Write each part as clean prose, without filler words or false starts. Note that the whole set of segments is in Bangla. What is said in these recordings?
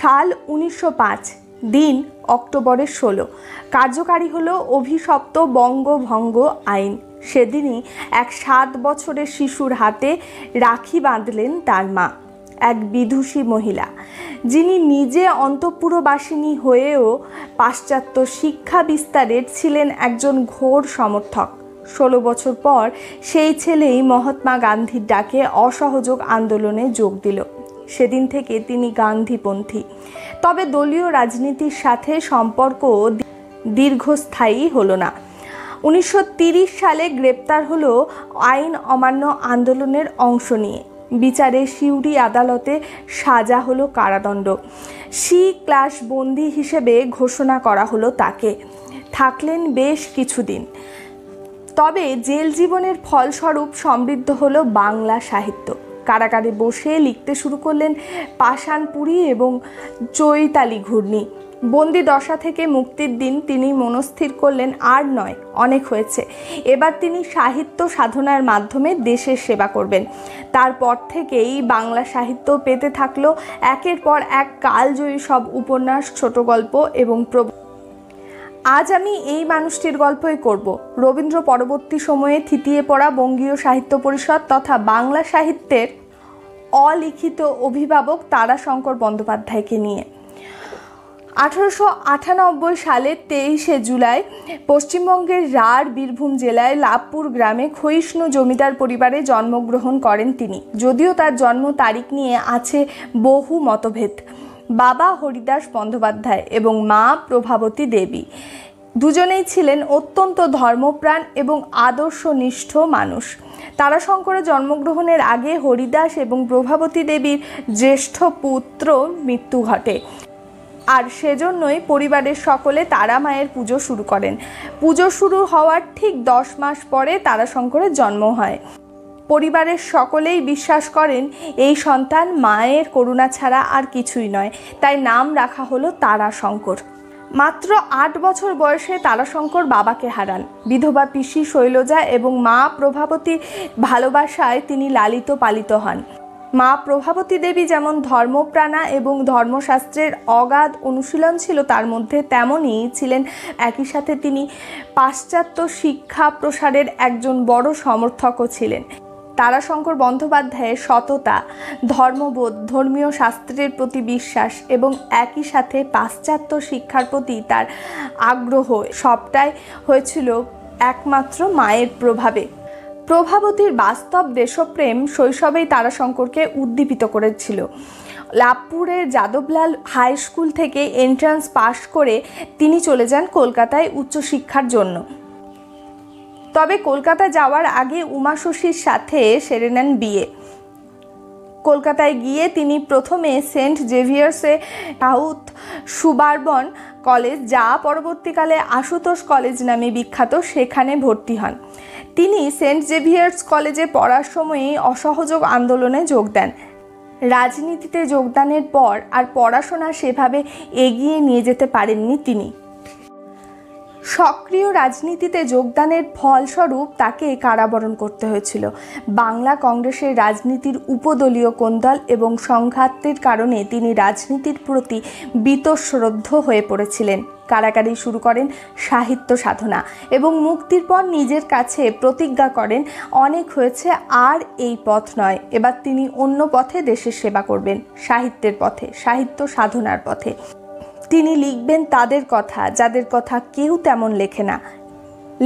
সাল 1905, দিন অক্টোবরের 16। কার্যকারী হলো অভিশপ্ত বঙ্গভঙ্গ আইন। সেদিনই এক 7 বছরের শিশুর হাতে রাখি বাঁধলেন তার মা, এক বিদুষী মহিলা, যিনি নিজে অন্তঃপুরবাসিনী হয়েও পাশ্চাত্য শিক্ষা বিস্তারের ছিলেন একজন ঘোর সমর্থক। 16 বছর পর সেই ছেলেই মহাত্মা গান্ধীর ডাকে অসহযোগ আন্দোলনে যোগ দিল। সেদিন থেকে তিনি গান্ধীপন্থী। তবে দলীয় রাজনীতির সাথে সম্পর্ক দীর্ঘস্থায়ী হলো না। 1930 সালে গ্রেপ্তার হলো আইন অমান্য আন্দোলনের অংশ নিয়ে। বিচারে সিউড়ি আদালতে সাজা হলো কারাদণ্ড। সি ক্লাস বন্দী হিসেবে ঘোষণা করা হলো তাকে। থাকলেন বেশ কিছুদিন। তবে জেল জীবনের ফলস্বরূপ সমৃদ্ধ হলো বাংলা সাহিত্য। কারাগারে বসে লিখতে শুরু করলেন পাষাণপুরী এবং চৈতালি ঘূর্ণি। বন্দি দশা থেকে মুক্তির দিন তিনি মনস্থির করলেন, আর নয়, অনেক হয়েছে। এবার তিনি সাহিত্য সাধনার মাধ্যমে দেশের সেবা করবেন। তারপর থেকেই বাংলা সাহিত্য পেতে থাকলো একের পর এক কালজয়ী সব উপন্যাস, ছোট গল্প এবং আজ আমি এই মানুষটির গল্পই করব, রবীন্দ্র পরবর্তী সময়ে থিতিয়ে পড়া বঙ্গীয় সাহিত্য পরিষদ তথা বাংলা সাহিত্যের অলিখিত অভিভাবক তারাশঙ্কর বন্দ্যোপাধ্যায়কে নিয়ে। 1898 সালের 23শে জুলাই পশ্চিমবঙ্গের রাঢ় বীরভূম জেলায় লাভপুর গ্রামে ক্ষয়িষ্ণু জমিদার পরিবারে জন্মগ্রহণ করেন তিনি। যদিও তার জন্ম তারিখ নিয়ে আছে বহু মতভেদ। বাবা হরিদাস বন্দ্যোপাধ্যায় এবং মা প্রভাবতী দেবী দুজনেই ছিলেন অত্যন্ত ধর্মপ্রাণ এবং আদর্শনিষ্ঠ মানুষ। তারাশঙ্করের জন্মগ্রহণের আগে হরিদাস এবং প্রভাবতী দেবীর জ্যেষ্ঠ পুত্র মৃত্যু ঘটে, আর সেজন্যই পরিবারের সকলে তারা মায়ের পুজো শুরু করেন। পুজো শুরু হওয়ার ঠিক 10 মাস পরে তারাশঙ্করের জন্ম হয়। পরিবারের সকলেই বিশ্বাস করেন এই সন্তান মায়ের করুণা ছাড়া আর কিছুই নয়, তাই নাম রাখা হলো তারাশঙ্কর। মাত্র 8 বছর বয়সে তারাশঙ্কর বাবাকে হারান। বিধবা পিসি শৈলজা এবং মা প্রভাবতীর ভালোবাসায় তিনি লালিত পালিত হন। মা প্রভাবতী দেবী যেমন ধর্মপ্রাণা এবং ধর্মশাস্ত্রের অগাধ অনুশীলন ছিল তার মধ্যে, তেমনই ছিলেন একই সাথে তিনি পাশ্চাত্য শিক্ষা প্রসারের একজন বড় সমর্থকও ছিলেন। তারাশঙ্কর বন্দ্যোপাধ্যায়ের সততা, ধর্মবোধ, ধর্মীয় শাস্ত্রের প্রতি বিশ্বাস এবং একই সাথে পাশ্চাত্য শিক্ষার প্রতি তার আগ্রহ সবটাই হয়েছিল একমাত্র মায়ের প্রভাবে। প্রভাবতীর বাস্তব দেশপ্রেম শৈশবেই তারাশঙ্করকে উদ্দীপিত করেছিল। লাভপুরের যাদবলাল হাই স্কুল থেকে এন্ট্রান্স পাশ করে তিনি চলে যান কলকাতায় উচ্চশিক্ষার জন্য। তবে কলকাতা যাওয়ার আগে উমা শশীর সাথে সেরে নেন বিয়ে। কলকাতায় গিয়ে তিনি প্রথমে সেন্ট জেভিয়ার্সে সাউথ সুবারবন কলেজ, যা পরবর্তীকালে আশুতোষ কলেজ নামে বিখ্যাত, সেখানে ভর্তি হন। তিনি সেন্ট জেভিয়ার্স কলেজে পড়ার সময়ই অসহযোগ আন্দোলনে যোগ দেন। রাজনীতিতে যোগদানের পর আর পড়াশোনা সেভাবে এগিয়ে নিয়ে যেতে পারেননি তিনি। সক্রিয় রাজনীতিতে যোগদানের ফলস্বরূপ তাকে কারাবরণ করতে হয়েছিল। বাংলা কংগ্রেসের রাজনীতির উপদলীয় কোন্দল এবং সংঘাতের কারণে তিনি রাজনীতির প্রতি বীতশ্রদ্ধ হয়ে পড়েছিলেন। কারাগারে শুরু করেন সাহিত্য সাধনা এবং মুক্তির পর নিজের কাছে প্রতিজ্ঞা করেন, অনেক হয়েছে, আর এই পথ নয়, এবার তিনি অন্য পথে দেশের সেবা করবেন, সাহিত্যের পথে, সাহিত্য সাধনার পথে। তিনি লিখবেন তাদের কথা যাদের কথা কেউ তেমন লেখে না।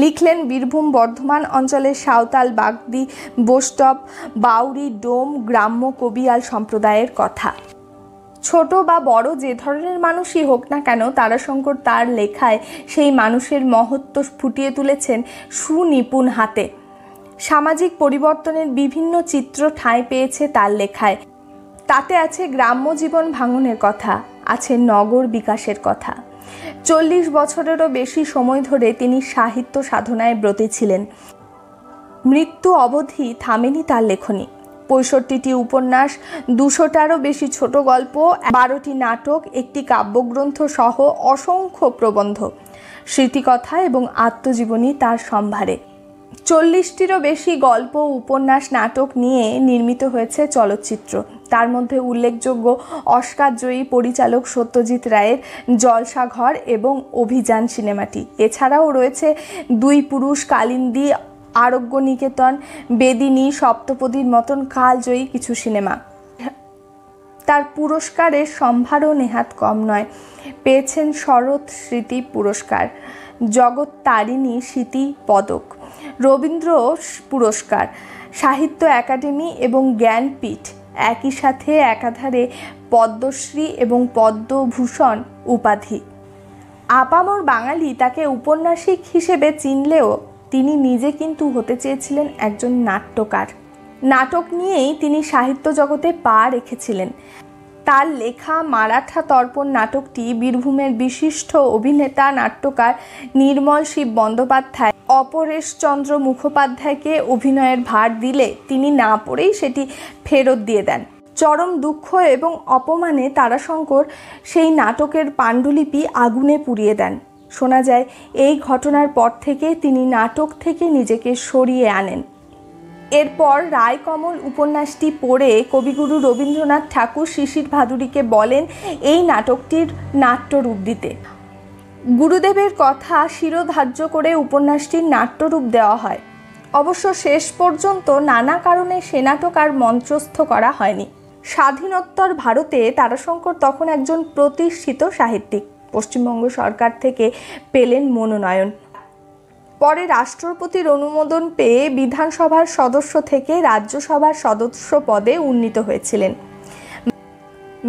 লিখলেন বীরভূম বর্ধমান অঞ্চলের সাঁওতাল, বাগদি, বৈষ্ণব, বাউরি, ডোম, গ্রাম্য কবিয়াল সম্প্রদায়ের কথা। ছোট বা বড় যে ধরনের মানুষই হোক না কেন, তারাশঙ্কর তার লেখায় সেই মানুষের মহত্ব ফুটিয়ে তুলেছেন সুনিপুণ হাতে। সামাজিক পরিবর্তনের বিভিন্ন চিত্র ঠাঁই পেয়েছে তার লেখায়। তাতে আছে গ্রাম্য জীবন ভাঙনের কথা, আছে নগর বিকাশের কথা। 40 বছরেরও বেশি সময় ধরে তিনি সাহিত্য সাধনায় ব্রতী ছিলেন। মৃত্যু অবধি থামেনি তার লেখনী। 65টি উপন্যাস, 200টারও বেশি ছোট গল্প, 12টি নাটক, একটি কাব্যগ্রন্থ সহ অসংখ্য প্রবন্ধ, স্মৃতিকথা এবং আত্মজীবনী তার সম্ভারে। 40টিরও বেশি গল্প, উপন্যাস, নাটক নিয়ে নির্মিত হয়েছে চলচ্চিত্র। তার মধ্যে উল্লেখযোগ্য অস্কারজয়ী পরিচালক সত্যজিৎ রায়ের জলসাঘর এবং অভিযান সিনেমাটি। এছাড়াও রয়েছে দুই পুরুষ, কালিন্দী, আরোগ্য নিকেতন, বেদিনী, সপ্তপদীর মতন কালজয়ী কিছু সিনেমা। তার পুরস্কারের সম্ভারও নেহাত কম নয়। পেয়েছেন শরৎ স্মৃতি পুরস্কার, জগৎ তারিণী স্মৃতি পদক, রবীন্দ্র পুরস্কার, সাহিত্য একাডেমি এবং জ্ঞানপীঠ, একই সাথে একাধারে পদ্মশ্রী এবং পদ্মভূষণ উপাধি। আপামর বাঙালি তাকে উপন্যাসিক হিসেবে চিনলেও তিনি নিজে কিন্তু হতে চেয়েছিলেন একজন নাট্যকার। নাটক নিয়েই তিনি সাহিত্য জগতে পা রেখেছিলেন। তার লেখা মারাঠা তর্পণ নাটকটি বীরভূমের বিশিষ্ট অভিনেতা নাট্যকার নির্মল শিব বন্দ্যোপাধ্যায় অপরেশচন্দ্র মুখোপাধ্যায়কে অভিনয়ের ভার দিলে তিনি না পড়েই সেটি ফেরত দিয়ে দেন। চরম দুঃখ এবং অপমানে তারাশঙ্কর সেই নাটকের পাণ্ডুলিপি আগুনে পুড়িয়ে দেন। শোনা যায় এই ঘটনার পর থেকে তিনি নাটক থেকে নিজেকে সরিয়ে আনেন। এরপর রায়কমল উপন্যাসটি পড়ে কবিগুরু রবীন্দ্রনাথ ঠাকুর শিশির ভাদুড়ীকে বলেন এই নাটকটির নাট্যরূপ দিতে। গুরুদেবের কথা শিরোধার্য করে উপন্যাসটির নাট্যরূপ দেওয়া হয়। অবশ্য শেষ পর্যন্ত নানা কারণে সে নাটক আর মঞ্চস্থ করা হয়নি। স্বাধীনোত্তর ভারতে তারাশঙ্কর তখন একজন প্রতিষ্ঠিত সাহিত্যিক। পশ্চিমবঙ্গ সরকার থেকে পেলেন মনোনয়ন। পরে রাষ্ট্রপতির অনুমোদন পেয়ে বিধানসভার সদস্য থেকে রাজ্যসভার সদস্য পদে উন্নীত হয়েছিলেন।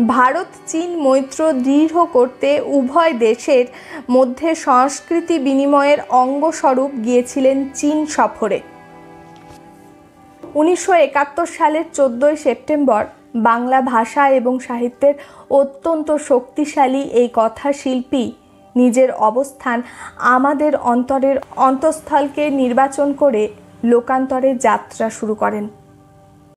ভারত চীন মৈত্র দৃঢ় করতে উভয় দেশের মধ্যে সংস্কৃতি বিনিময়ের অঙ্গস্বরূপ গিয়েছিলেন চীন সফরে। 1971 সালের 14 সেপ্টেম্বর বাংলা ভাষা এবং সাহিত্যের অত্যন্ত শক্তিশালী এই কথা শিল্পী নিজের অবস্থান আমাদের অন্তরের অন্তঃস্থলকে নির্বাচন করে লোকান্তরে যাত্রা শুরু করেন।